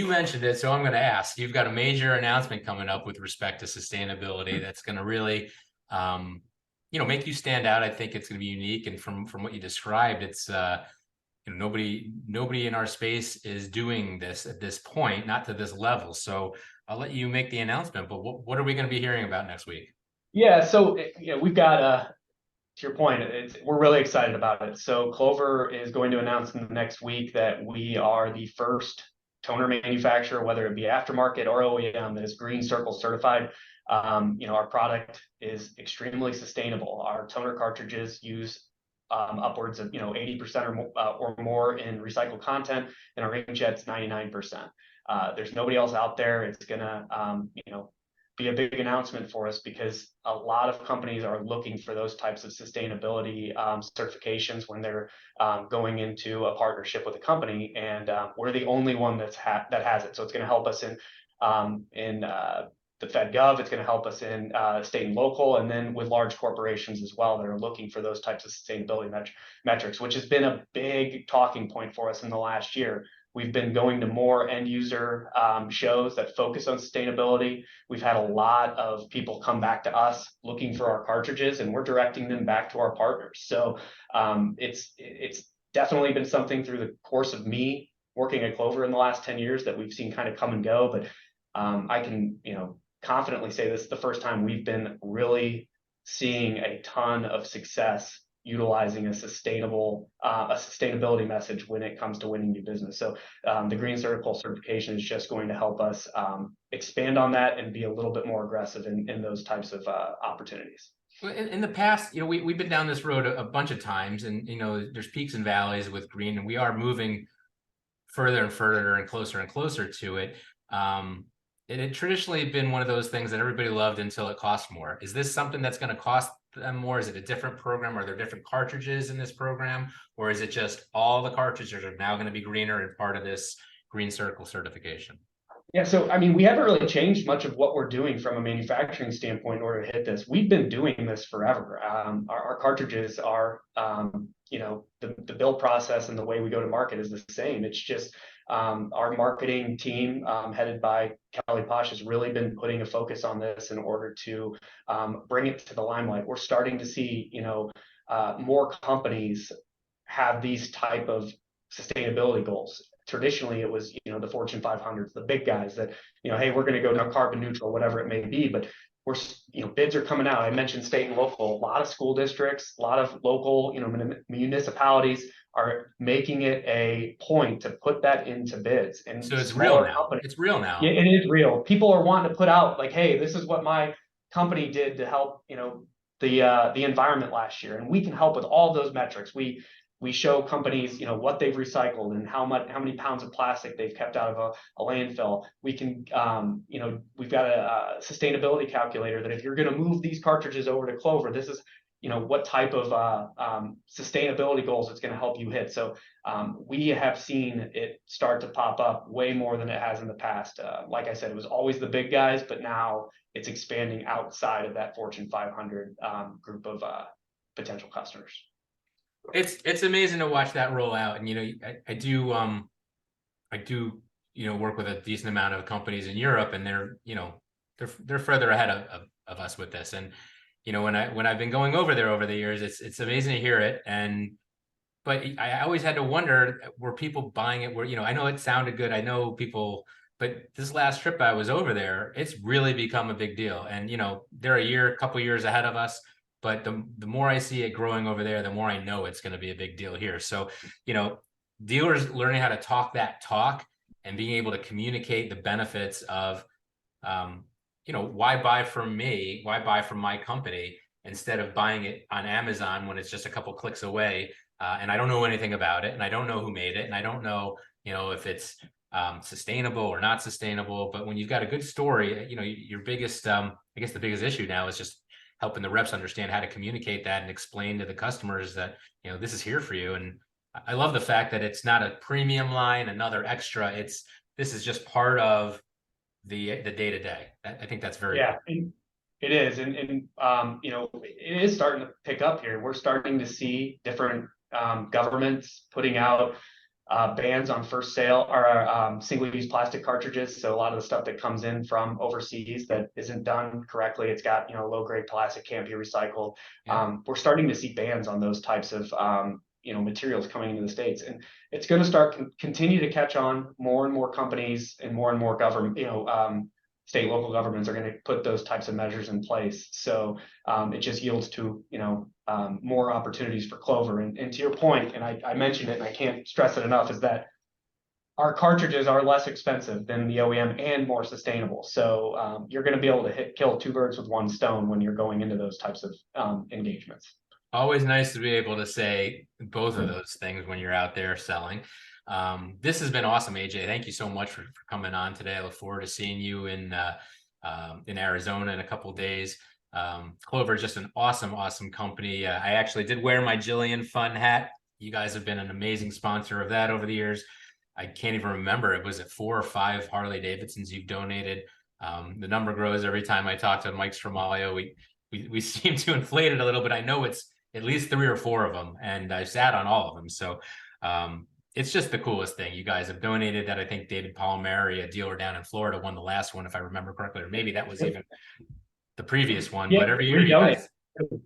mentioned it, so I'm going to ask. You've got a major announcement coming up with respect to sustainability that's going to really, make you stand out. I think it's going to be unique, and from what you described, it's nobody in our space is doing this at this point, not to this level. So I'll let you make the announcement. But what are we going to be hearing about next week? Yeah, so we've got to your point, we're really excited about it. So Clover is going to announce in the next week that we are the first toner manufacturer, whether it be aftermarket or OEM, that is Green Circle certified. Our product is extremely sustainable. Our toner cartridges use upwards of 80% or more in recycled content, and our inkjet's 99%. There's nobody else out there. It's gonna be a big announcement for us because a lot of companies are looking for those types of sustainability certifications when they're going into a partnership with a company, and we're the only one that has it. So it's going to help us in the Fed Gov. It's going to help us in state and local, and then with large corporations as well that are looking for those types of sustainability metrics, which has been a big talking point for us in the last year. We've been going to more end user shows that focus on sustainability. We've had a lot of people come back to us looking for our cartridges, and we're directing them back to our partners. So it's definitely been something through the course of me working at Clover in the last 10 years that we've seen kind of come and go. But I can confidently say this is the first time we've been really seeing a ton of success utilizing a sustainability message when it comes to winning new business. So the Green Circle certification is just going to help us expand on that and be a little bit more aggressive in those types of opportunities. In the past, we've been down this road a bunch of times, and there's peaks and valleys with green, and we are moving further and further and closer to it. It had traditionally been one of those things that everybody loved until it cost more. Is this something that's going to cost them more? Is it a different program? Are there different cartridges in this program? Or is it just all the cartridges are now going to be greener and part of this Green Circle certification? Yeah, so I mean, we haven't really changed much of what we're doing from a manufacturing standpoint in order to hit this. We've been doing this forever. Our cartridges are, the build process and the way we go to market is the same. It's just our marketing team, headed by Kelly Posh, has really been putting a focus on this in order to bring it to the limelight. We're starting to see, more companies have these type of sustainability goals. Traditionally, it was the Fortune 500s, the big guys that hey, we're going to go carbon neutral, whatever it may be. But we're bids are coming out. I mentioned state and local. A lot of school districts, a lot of local municipalities are making it a point to put that into bids. And so it's real now. It's real now. Yeah, it is real. People are wanting to put out like, hey, this is what my company did to help the environment last year, and we can help with all those metrics. We show companies, what they've recycled and how many pounds of plastic they've kept out of a landfill. We can, we've got a sustainability calculator that if you're going to move these cartridges over to Clover, this is, what type of sustainability goals it's going to help you hit. So we have seen it start to pop up way more than it has in the past. Like I said, it was always the big guys, but now it's expanding outside of that Fortune 500 group of potential customers. It's amazing to watch that roll out, and I do work with a decent amount of companies in Europe, and they're further ahead of us with this. And when I've been going over there over the years, it's amazing to hear it. But I always had to wonder, were people buying it? I know it sounded good, I know people, but this last trip I was over there, it's really become a big deal. And they're a couple years ahead of us. But the more I see it growing over there, the more I know it's going to be a big deal here. So, dealers learning how to talk that talk and being able to communicate the benefits of, why buy from me? Why buy from my company instead of buying it on Amazon when it's just a couple clicks away? And I don't know anything about it, and I don't know who made it, and I don't know, if it's sustainable or not sustainable. But when you've got a good story, your biggest, I guess the biggest issue now is just helping the reps understand how to communicate that and explain to the customers that, this is here for you. And I love the fact that it's not a premium line, another extra. This is just part of the day-to-day. I think that's very cool. It is. And it is starting to pick up here. We're starting to see different governments putting out bans on first sale or single-use plastic cartridges. So a lot of the stuff that comes in from overseas that isn't done correctly, it's got, low-grade plastic, can't be recycled. Yeah. We're starting to see bans on those types of materials coming into the States, and it's going to start continue to catch on. More and more companies and more government, state, local governments are going to put those types of measures in place. So it just yields to, more opportunities for Clover. And to your point, and I mentioned it, and I can't stress it enough, is that our cartridges are less expensive than the OEM and more sustainable. So you're going to be able to kill two birds with one stone when you're going into those types of engagements. Always nice to be able to say both of those things when you're out there selling. This has been awesome, AJ. Thank you so much for coming on today. I look forward to seeing you in Arizona in a couple of days. Clover is just an awesome company. I actually did wear my Jillian Fun hat. You guys have been an amazing sponsor of that over the years. I can't even remember. It was at 4 or 5 Harley Davidsons you've donated. The number grows every time I talk to Mike Stramaglio. We seem to inflate it a little bit. I know it's at least 3 or 4 of them, and I sat on all of them. So it's just the coolest thing. You guys have donated that. I think David Palmieri, a dealer down in Florida, won the last one, if I remember correctly, or maybe that was even the previous one. Yeah, but every year you guys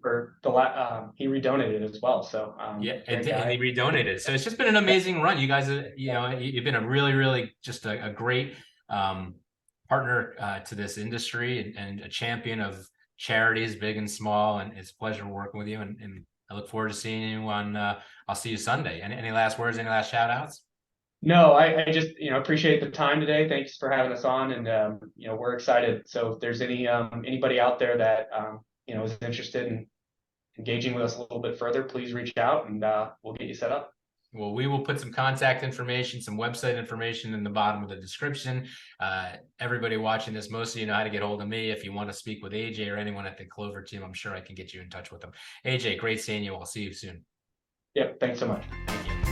for the he redonated as well. So yeah, and he redonated. So it's just been an amazing run. You guys, you've been a really just a great partner to this industry and a champion of charities, big and small. And it's a pleasure working with you. And I look forward to seeing you on. I'll see you Sunday. Any last words? Any last shout outs? No, I just appreciate the time today. Thanks for having us on, and we're excited. So if there's anybody out there that is interested in engaging with us a little bit further, please reach out, and we'll get you set up. Well, we will put some contact information, some website information in the bottom of the description. Everybody watching this, most of you know how to get hold of me. If you want to speak with AJ or anyone at the Clover team, I'm sure I can get you in touch with them. AJ, great seeing you. I'll see you soon. Yep. Thanks so much. Thank you.